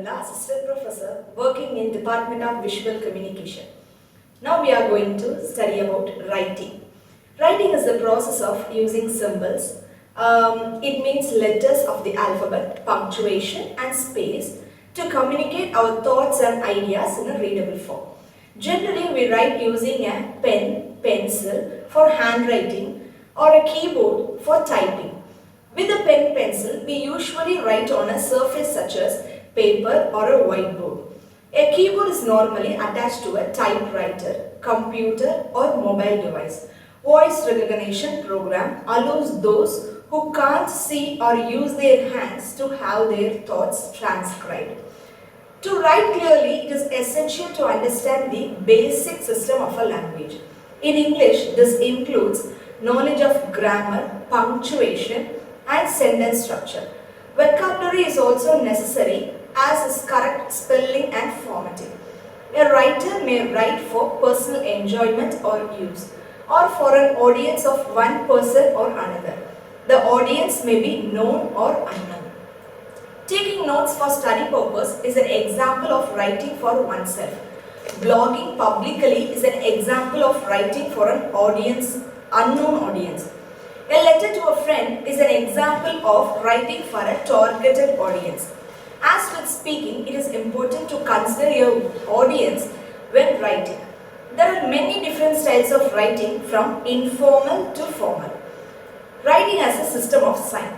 Pramila, Assistant Professor working in Department of Visual Communication. Now we are going to study about writing. Writing is the process of using symbols. It means letters of the alphabet, punctuation and space to communicate our thoughts and ideas in a readable form. Generally, we write using a pen, pencil for handwriting or a keyboard for typing. With a pen pencil, we usually write on a surface such as paper or a whiteboard. A keyboard is normally attached to a typewriter, computer or mobile device. Voice recognition program allows those who can't see or use their hands to have their thoughts transcribed. To write clearly, it is essential to understand the basic system of a language. In English, this includes knowledge of grammar, punctuation, and sentence structure. Vocabulary is also necessary as is correct spelling and formatting. A writer may write for personal enjoyment or use, or for an audience of one person or another. The audience may be known or unknown. Taking notes for study purpose is an example of writing for oneself. Blogging publicly is an example of writing for an audience, unknown audience. A letter to a friend is an example of writing for a targeted audience. As with speaking, it is important to consider your audience when writing. There are many different styles of writing from informal to formal. Writing as a system of sign.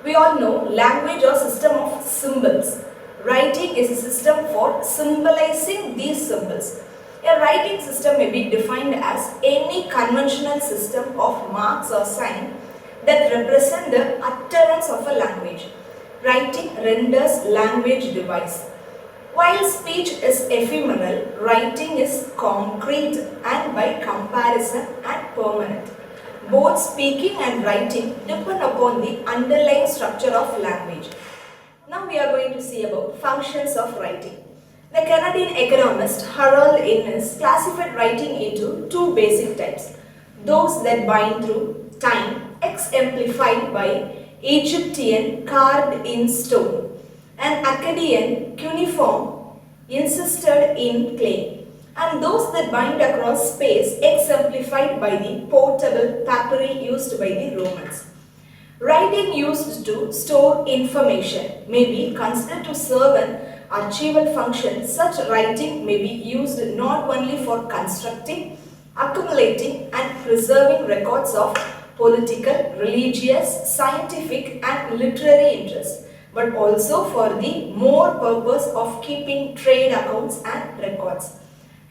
We all know language or system of symbols. Writing is a system for symbolizing these symbols. A writing system may be defined as any conventional system of marks or signs that represent the utterance of a language. Writing renders language device. While speech is ephemeral, writing is concrete and by comparison and permanent. Both speaking and writing depend upon the underlying structure of language. Now we are going to see about functions of writing. The Canadian economist Harold Innis classified writing into two basic types. Those that bind through time, exemplified by Egyptian carved in stone, and Akkadian cuneiform insisted in clay, and those that bind across space, exemplified by the portable papyri used by the Romans. Writing used to store information may be considered to serve an archival function. Such writing may be used not only for constructing, accumulating and preserving records of political, religious, scientific and literary interests, but also for the more purpose of keeping trade accounts and records.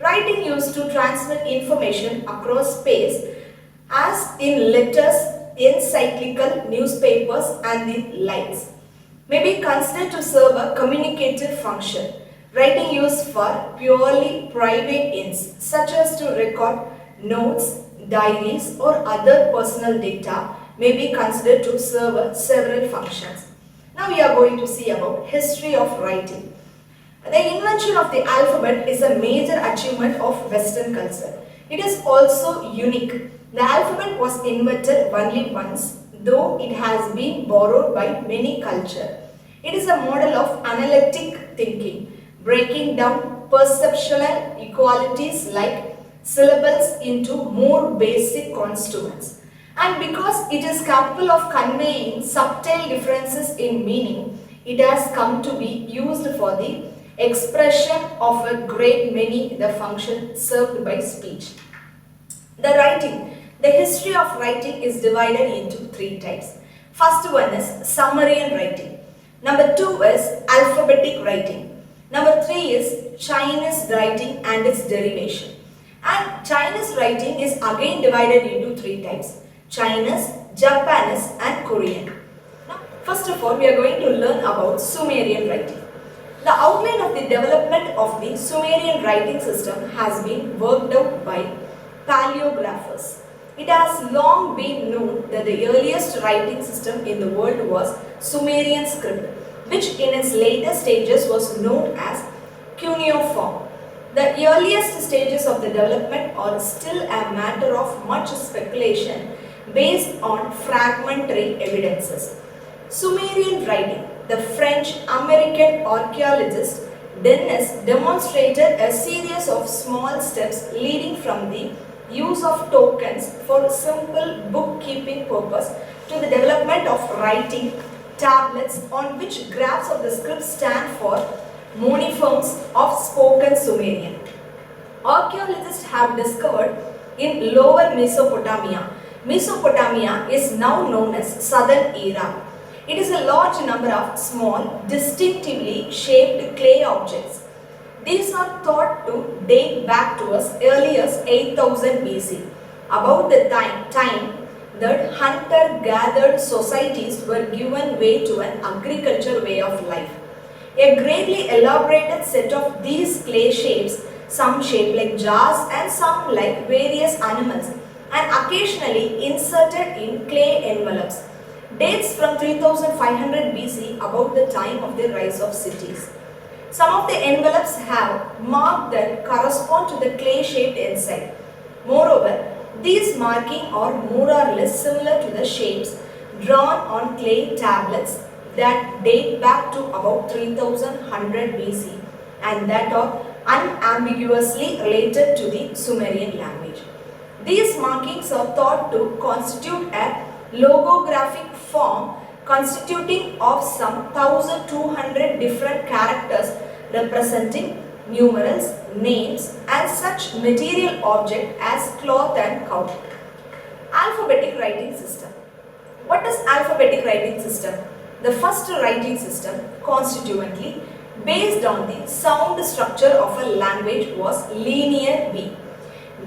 Writing used to transmit information across space as in letters, encyclical, newspapers and the likes may be considered to serve a communicative function. Writing used for purely private ends such as to record notes, diaries or other personal data may be considered to serve several functions. Now we are going to see about history of writing. The invention of the alphabet is a major achievement of Western culture. It is also unique. The alphabet was invented only once, though it has been borrowed by many cultures. It is a model of analytic thinking, breaking down perceptual equalities like syllables into more basic constituents. And because it is capable of conveying subtle differences in meaning, it has come to be used for the expression of a great many the function served by speech. The history of writing is divided into three types. First one is Sumerian writing. Number two is alphabetic writing. Number three is Chinese writing and its derivation. And Chinese writing is again divided into three types: Chinese, Japanese and Korean. Now, first of all, we are going to learn about Sumerian writing. The outline of the development of the Sumerian writing system has been worked out by paleographers. It has long been known that the earliest writing system in the world was Sumerian script, which in its later stages was known as cuneiform. The earliest stages of the development are still a matter of much speculation based on fragmentary evidences. Sumerian writing. The French-American archaeologist Denis demonstrated a series of small steps leading from the use of tokens for simple bookkeeping purpose to the development of writing tablets on which graphs of the script stand for moniforms of spoken Sumerian. Archaeologists have discovered in Lower Mesopotamia. Mesopotamia is now known as Southern Iraq. It is a large number of small, distinctively shaped clay objects. These are thought to date back to as early as 8000 BC, about the time that hunter-gathered societies were given way to an agricultural way of life. A greatly elaborated set of these clay shapes, some shaped like jars and some like various animals, and occasionally inserted in clay envelopes, dates from 3500 BC, about the time of the rise of cities. Some of the envelopes have marks that correspond to the clay-shaped inside. Moreover, these markings are more or less similar to the shapes drawn on clay tablets that date back to about 3100 BC and that are unambiguously related to the Sumerian language. These markings are thought to constitute a logographic form constituting of some 1200 different characters representing numerals, names and such material object as cloth and cow. Alphabetic writing system. What is alphabetic writing system? The first writing system constituently based on the sound structure of a language was Linear B.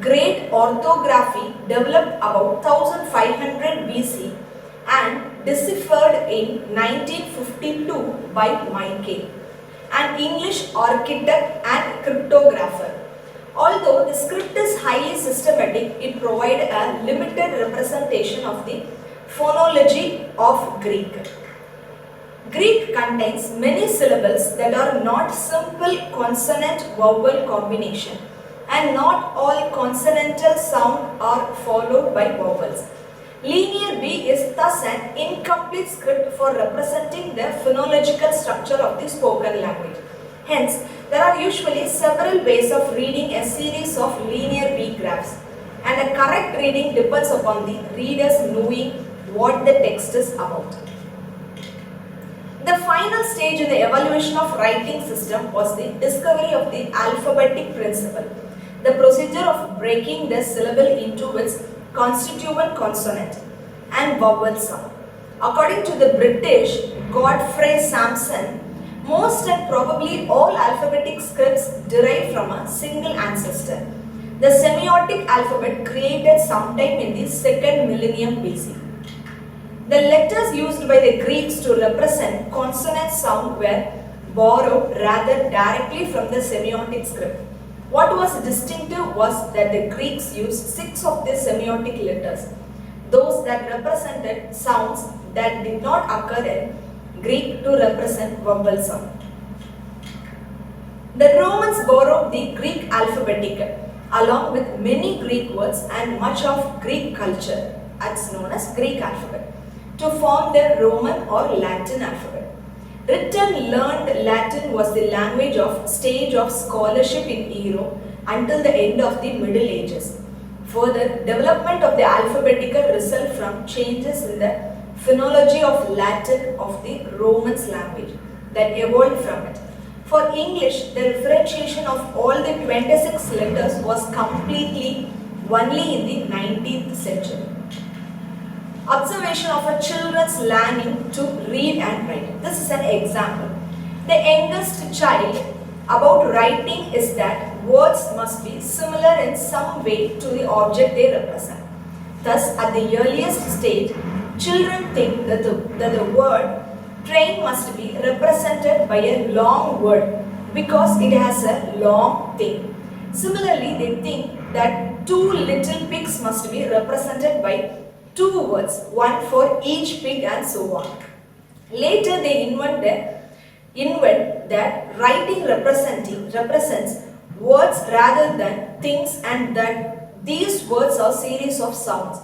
Great orthography developed about 1500 BC and deciphered in 1952 by Minkey, an English architect and cryptographer. Although the script is highly systematic, it provides a limited representation of the phonology of Greek. Greek contains many syllables that are not simple consonant-vowel combination, and not all consonantal sounds are followed by vowels. Linear B is thus an incomplete script for representing the phonological structure of the spoken language. Hence, there are usually several ways of reading a series of linear B graphs, and a correct reading depends upon the reader's knowing what the text is about. The final stage in the evolution of writing system was the discovery of the alphabetic principle, the procedure of breaking the syllable into its constituent consonant and vowel sound. According to the British Godfrey Sampson, most and probably all alphabetic scripts derive from a single ancestor. The semiotic alphabet created sometime in the 2nd millennium BC. The letters used by the Greeks to represent consonant sound were borrowed rather directly from the semiotic script. What was distinctive was that the Greeks used 6 of the semiotic letters, those that represented sounds that did not occur in Greek, to represent vowel sound. The Romans borrowed the Greek alphabetic along with many Greek words and much of Greek culture, as known as Greek alphabet, to form the Roman or Latin alphabet. Written learned Latin was the language of stage of scholarship in Europe until the end of the Middle Ages. Further development of the alphabetical result from changes in the phonology of Latin of the Romance language that evolved from it. For English, the differentiation of all the 26 letters was completely only in the 19th century. Observation of a children's learning to read and write. This is an example. The youngest child about writing is that words must be similar in some way to the object they represent. Thus, at the earliest stage, children think that the word train must be represented by a long word because it has a long thing. Similarly, they think that 2 little pigs must be represented by 2 words, one for each pig and so on. Later they invent that writing represents words rather than things and that these words are series of sounds.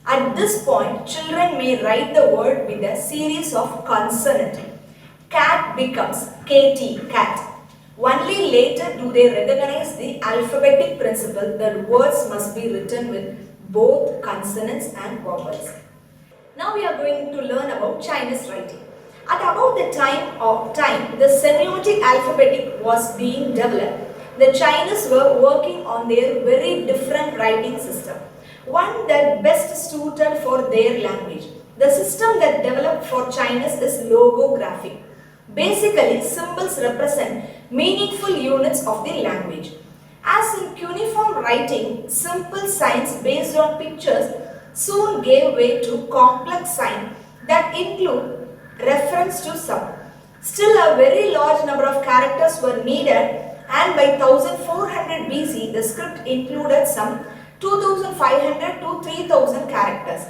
At this point, children may write the word with a series of consonants. Cat becomes KT, cat. Only later do they recognize the alphabetic principle that words must be written with both consonants and vowels. Now we are going to learn about Chinese writing. At about the time the semiotic alphabetic was being developed, the Chinese were working on their very different writing system, one that best suited for their language. The system that developed for Chinese is logographic. Basically, symbols represent meaningful units of the language. As in cuneiform writing, simple signs based on pictures soon gave way to complex signs that include reference to some. Still, a very large number of characters were needed, and by 1400 BC, the script included some 2500 to 3000 characters,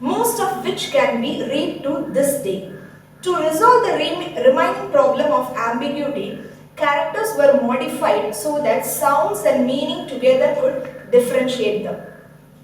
most of which can be read to this day. To resolve the remaining problem of ambiguity, characters were modified so that sounds and meaning together could differentiate them.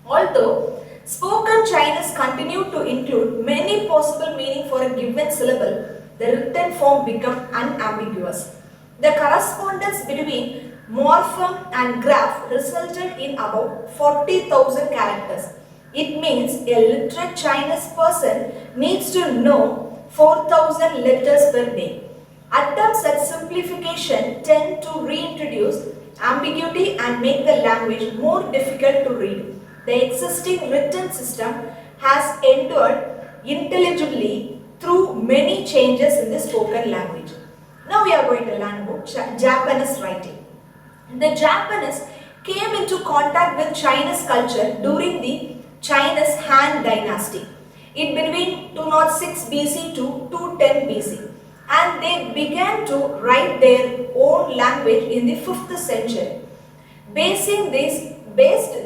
Although spoken Chinese continued to include many possible meanings for a given syllable, the written form became unambiguous. The correspondence between morpheme and graph resulted in about 40,000 characters. It means a literate Chinese person needs to know 4,000 letters per day. Attempts at simplification tend to reintroduce ambiguity and make the language more difficult to read. The existing written system has endured intelligibly through many changes in the spoken language. Now we are going to learn about Japanese writing. The Japanese came into contact with Chinese culture during the Chinese Han Dynasty in between 206 BC to 210 BC, and they began to write their own language in the 5th century. Based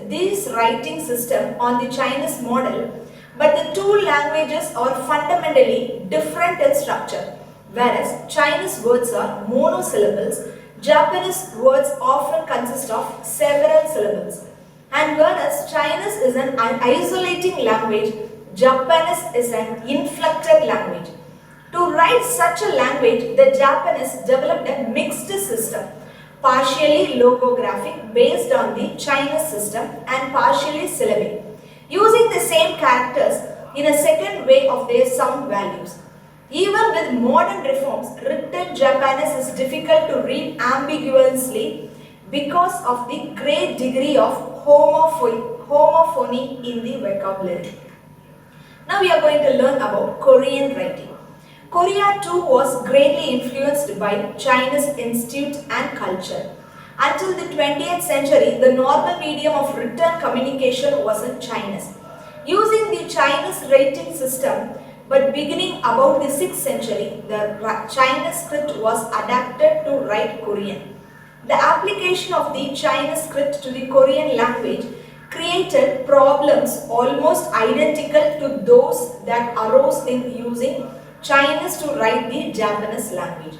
this writing system on the Chinese model, but the two languages are fundamentally different in structure. Whereas Chinese words are monosyllables, Japanese words often consist of several syllables. And whereas Chinese is an isolating language, Japanese is an inflected language. To write such a language, the Japanese developed a mixed system, partially logographic based on the Chinese system and partially syllabic, using the same characters in a second way of their sound values. Even with modern reforms, written Japanese is difficult to read ambiguously because of the great degree of homophony in the vocabulary. Now we are going to learn about Korean writing. Korea too was greatly influenced by Chinese institute and culture. Until the 20th century, the normal medium of written communication was in Chinese. Using the Chinese writing system, but beginning about the 6th century, the Chinese script was adapted to write Korean. The application of the Chinese script to the Korean language created problems almost identical to those that arose in using Chinese to write the Japanese language.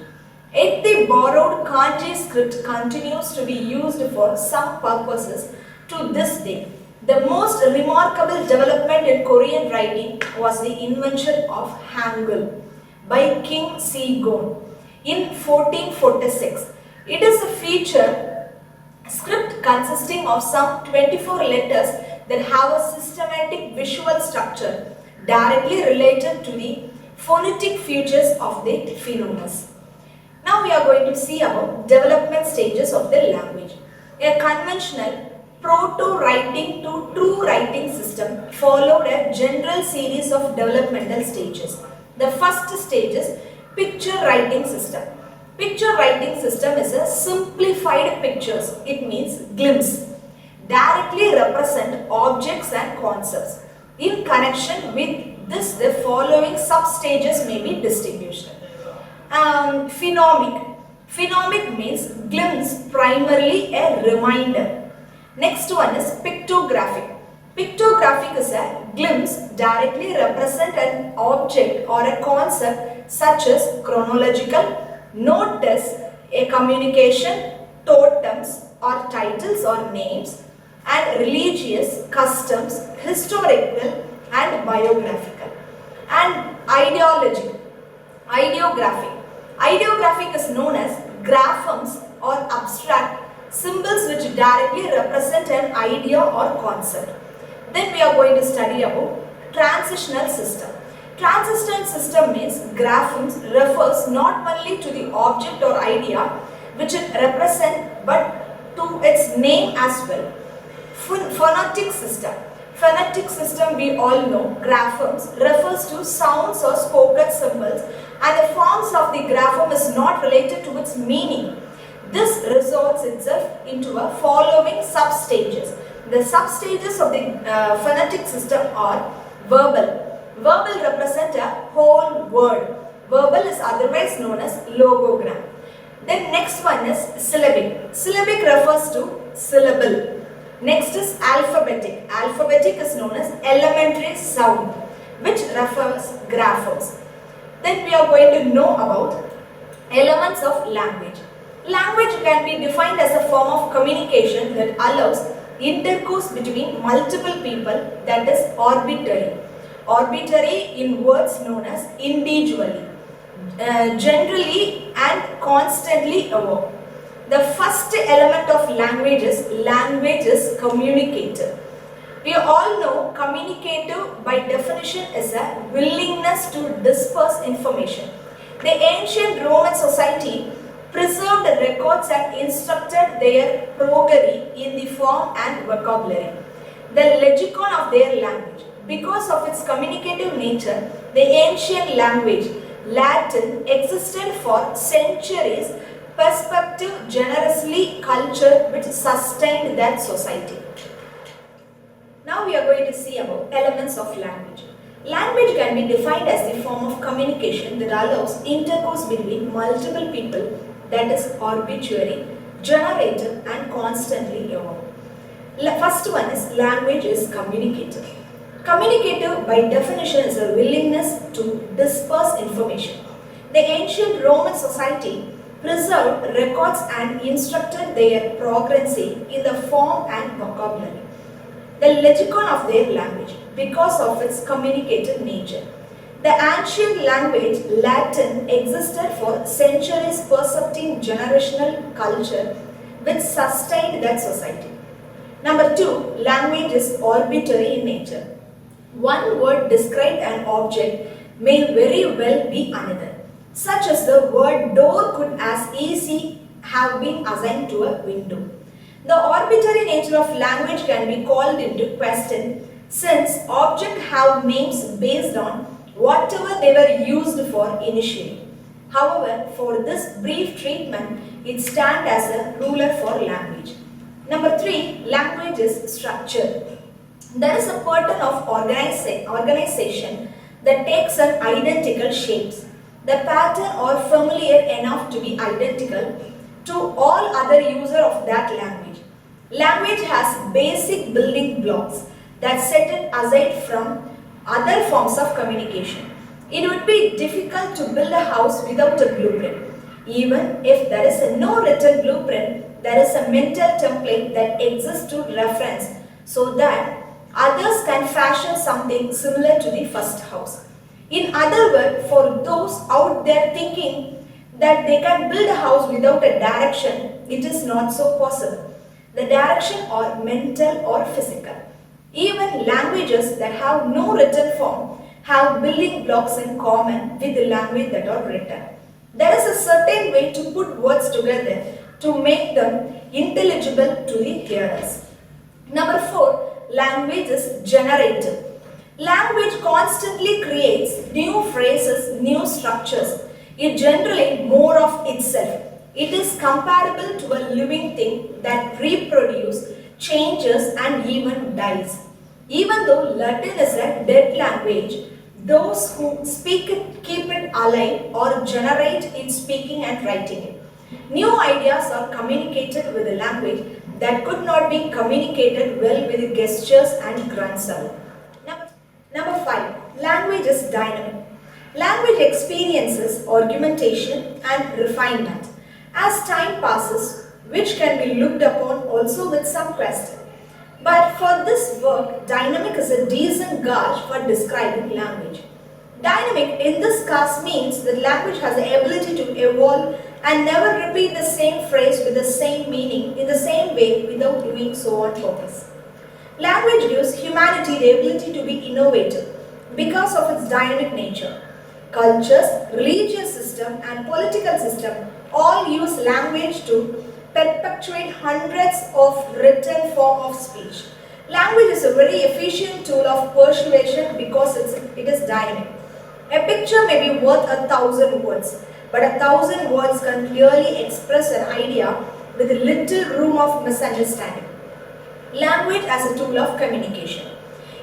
Yet the borrowed kanji script continues to be used for some purposes to this day. The most remarkable development in Korean writing was the invention of Hangul by King Segon in 1446. It is a feature script consisting of some 24 letters that have a systematic visual structure directly related to the phonetic features of the phonemes. Now we are going to see about development stages of the language. A conventional proto-writing to true writing system followed a general series of developmental stages. The first stage is picture writing system. Picture writing system is a simplified pictures, it means glimpse, directly represent objects and concepts. In connection with this, the following sub-stages may be distinguished. Phonemic. Phonemic means glimpse, primarily a reminder. Next one is pictographic. Pictographic is a glimpse, directly represent an object or a concept such as chronological, notice, a communication, totems or titles or names. and religious, customs, historical and biographical. And ideology, ideographic. Ideographic is known as graphemes or abstract symbols which directly represent an idea or concept. Then we are going to study about transitional system. Transitional system means graphemes refers not only to the object or idea which it represents but to its name as well. Phonetic system. Phonetic system, we all know, graphemes refers to sounds or spoken symbols, and the forms of the grapheme is not related to its meaning. This resorts itself into a following substages. The substages of the phonetic system are verbal. Verbal represent a whole word. Verbal is otherwise known as logogram. Then next one is syllabic. Syllabic refers to syllable. Next is alphabetic. Alphabetic is known as elementary sound, which refers graphemes. Then we are going to know about elements of language. Language can be defined as a form of communication that allows intercourse between multiple people, that is arbitrary. Arbitrary in words known as individually, generally and constantly above. The first element of language is communicative. We all know communicative by definition is a willingness to disperse information. The ancient Roman society preserved records and instructed their progeny in the form and vocabulary, the lexicon of their language. Because of its communicative nature, the ancient language, Latin, existed for centuries. Perspective, generously culture which sustained that society. Now we are going to see about elements of language. Language can be defined as the form of communication that allows intercourse between multiple people, that is arbitrary, generative and constantly evolving. First one is language is communicative. Communicative by definition is a willingness to disperse information. The ancient Roman society preserved records and instructed their progeny in the form and vocabulary, the lexicon of their language, because of its communicative nature. The ancient language, Latin, existed for centuries, preserving generational culture which sustained that society. Number 2, language is arbitrary in nature. One word describes an object may very well be another. Such as the word door could as easily have been assigned to a window. The arbitrary nature of language can be called into question since objects have names based on whatever they were used for initially. However, for this brief treatment, it stands as a ruler for language. Number 3, language is structure. There is a pattern of organization that takes an identical shapes. The pattern are familiar enough to be identical to all other users of that language. Language has basic building blocks that set it aside from other forms of communication. It would be difficult to build a house without a blueprint. Even if there is no written blueprint, there is a mental template that exists to reference so that others can fashion something similar to the first house. In other words, for those out there thinking that they can build a house without a direction, it is not so possible. The direction are mental or physical. Even languages that have no written form have building blocks in common with the language that are written. There is a certain way to put words together to make them intelligible to the hearers. Number 4, language is generative. Language constantly creates new phrases, new structures. It generally more of itself. It is comparable to a living thing that reproduces, changes and even dies. Even though Latin is a dead language, those who speak it keep it alive or generate in speaking and writing it. New ideas are communicated with a language that could not be communicated well with gestures and grunts alone. Number 5, language is dynamic. Language experiences argumentation and refinement as time passes, which can be looked upon also with some question. But for this work, dynamic is a decent gauge for describing language. Dynamic in this case means that language has the ability to evolve and never repeat the same phrase with the same meaning in the same way without doing so on purpose. Language gives humanity the ability to be innovative because of its dynamic nature. Cultures, religious system and political system all use language to perpetuate hundreds of written form of speech. Language is a very efficient tool of persuasion because it is dynamic. A picture may be worth 1,000 words, but 1,000 words can clearly express an idea with little room of misunderstanding. Language as a tool of communication.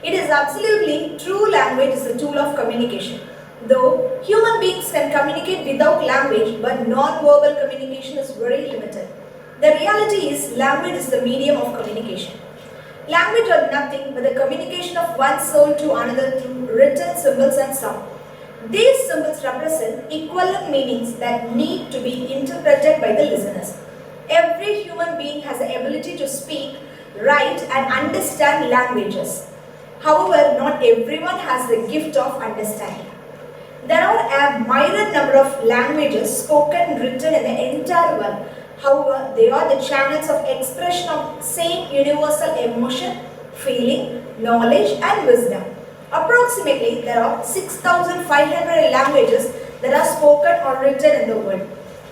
It is absolutely true, language is a tool of communication. Though human beings can communicate without language, but non-verbal communication is very limited. The reality is language is the medium of communication. Language are nothing but the communication of one soul to another through written symbols and sound. These symbols represent equivalent meanings that need to be interpreted by the listeners. Every human being has the ability to speak, write and understand languages. However, not everyone has the gift of understanding. There are a myriad number of languages spoken and written in the entire world. However, they are the channels of expression of same universal emotion, feeling, knowledge and wisdom. Approximately, there are 6,500 languages that are spoken or written in the world.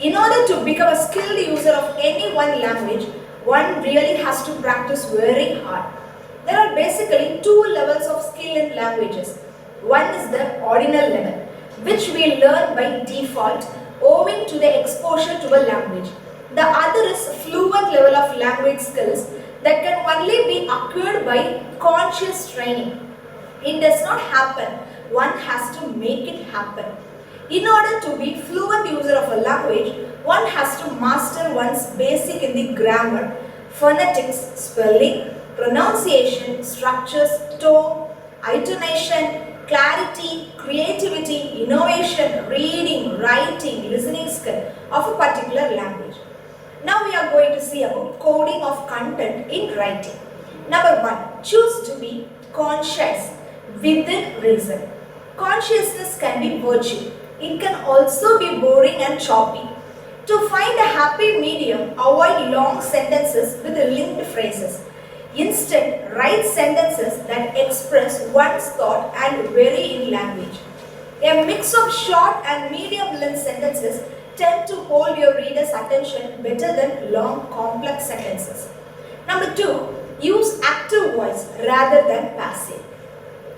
In order to become a skilled user of any one language, one really has to practice very hard. There are basically two levels of skill in languages. One is the ordinal level, which we learn by default owing to the exposure to a language. The other is fluent level of language skills that can only be acquired by conscious training. It does not happen, one has to make it happen. In order to be fluent user of a language, one has to master one's basic in the grammar, phonetics, spelling, pronunciation, structures, tone, intonation, clarity, creativity, innovation, reading, writing, listening skill of a particular language. Now we are going to see about coding of content in writing. Number 1, choose to be conscious within reason. Consciousness can be virtue. It can also be boring and choppy. To find a happy medium, avoid long sentences with linked phrases. Instead, write sentences that express one's thought and vary in language. A mix of short and medium-length sentences tend to hold your reader's attention better than long, complex sentences. Number 2, use active voice rather than passive.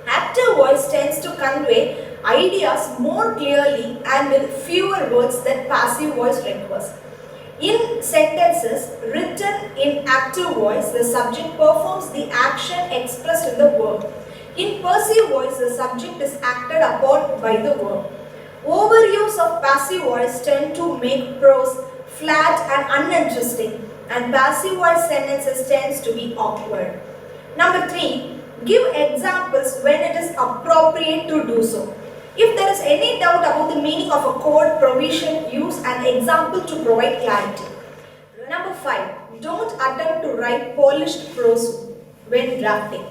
Active voice tends to convey ideas more clearly and with fewer words than passive voice requires. In sentences written in active voice, the subject performs the action expressed in the verb. In passive voice, the subject is acted upon by the verb. Overuse of passive voice tend to make prose flat and uninteresting, and passive voice sentences tends to be awkward. Number 3, give examples when it is appropriate to do so. If there is any doubt about the meaning of a code provision, use an example to provide clarity. Number 5, don't attempt to write polished prose when drafting.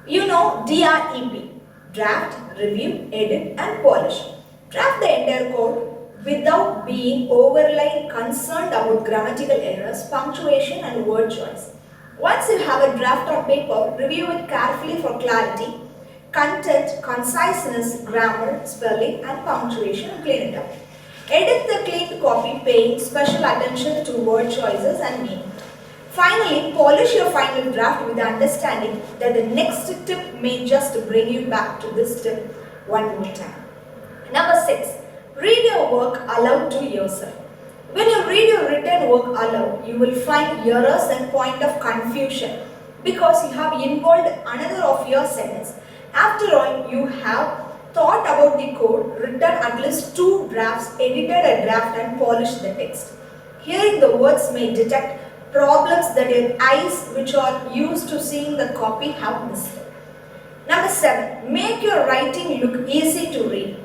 You know DREP, draft, review, edit and polish. Draft the entire code without being overly concerned about grammatical errors, punctuation and word choice. Once you have a draft on paper, review it carefully for clarity, content, conciseness, grammar, spelling and punctuation and clean it up. Edit the cleaned copy, paying special attention to word choices and meaning. Finally, polish your final draft with the understanding that the next tip may just bring you back to this tip one more time. Number 6, read your work aloud to yourself. When you read your written work aloud, you will find errors and point of confusion because you have involved another of your sentence. After all, you have thought about the code, written at least 2 drafts, edited a draft and polished the text. Hearing the words may detect problems that your eyes, which are used to seeing the copy, have missed. Number 7, make your writing look easy to read.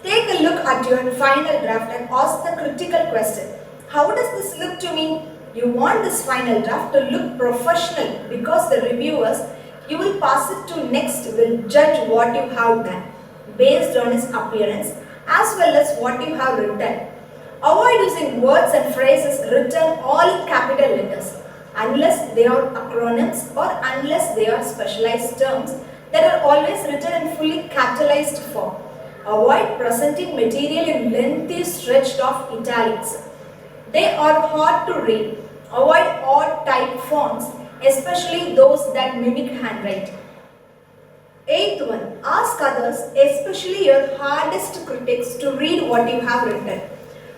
Take a look at your final draft and ask the critical question. How does this look to me? You want this final draft to look professional because the reviewers you will pass it to next will judge what you have done based on its appearance as well as what you have written. Avoid using words and phrases written all in capital letters unless they are acronyms or unless they are specialized terms that are always written in fully capitalized form. Avoid presenting material in lengthy stretched off italics. They are hard to read. Avoid odd type fonts, especially those that mimic handwriting. Eighth one, ask others, especially your hardest critics, to read what you have written.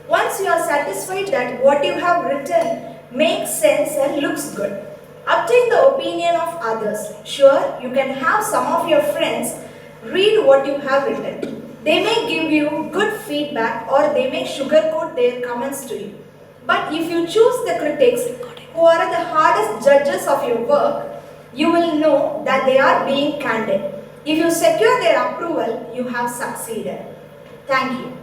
Once you are satisfied that what you have written makes sense and looks good, obtain the opinion of others. Sure, you can have some of your friends read what you have written. They may give you good feedback or they may sugarcoat their comments to you. But if you choose the critics who are the hardest judges of your work, you will know that they are being candid. If you secure their approval, you have succeeded. Thank you.